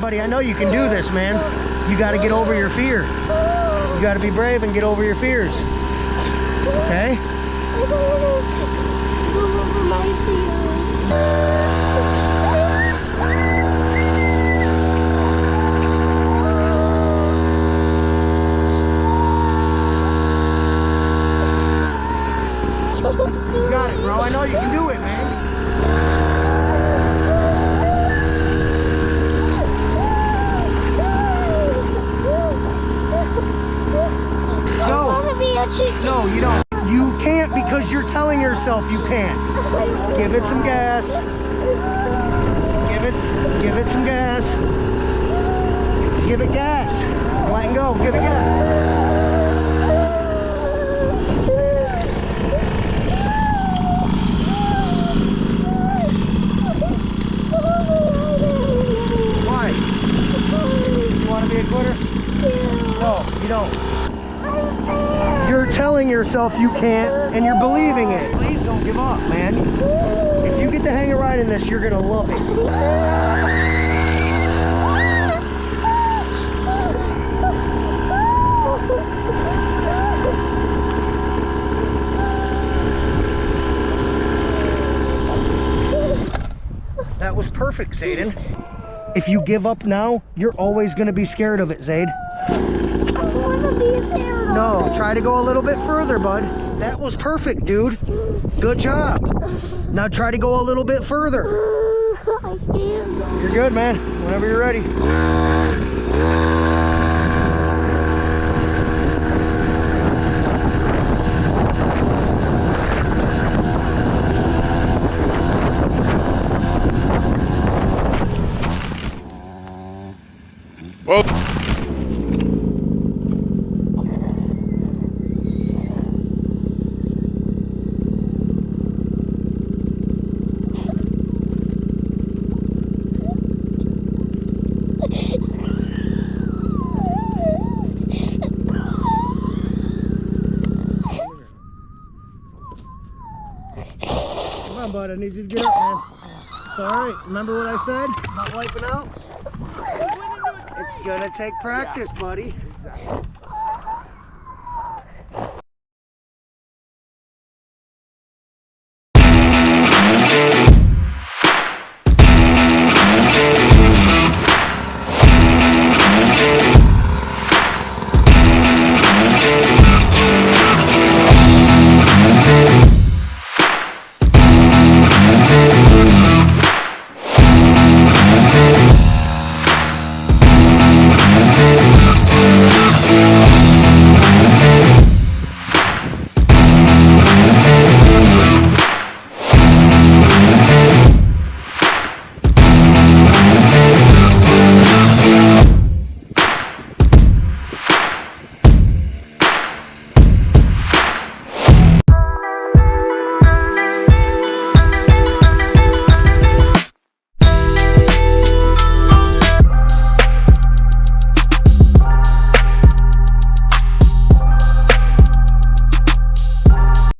buddy, I know you can do this, man. You got to get over your fear. You got to be brave and get over your fears. Okay? I don't want to go over my fears. You got it, bro. I know you can do it, man. I want to be a chicken. No, you don't. You can't because you're telling yourself you can't. Give it some gas. Give it some gas. Give it gas. Let go. Give it gas. Why? You want to be a quitter? No, you don't. You're telling yourself you can't, and you're believing it. Please don't give up, man. If you get to hang a ride in this, you're gonna love it. That was perfect, Zayden. If you give up now, you're always gonna be scared of it, Zayd. I want to be there. No, try to go a little bit further, bud. That was perfect, dude. Good job. Now try to go a little bit further. I can't. You're good, man. Whenever you're ready. Whoa. Come on, bud. I need you to get up, man. It's all right. Remember what I said about wiping out? It's gonna take practice, buddy.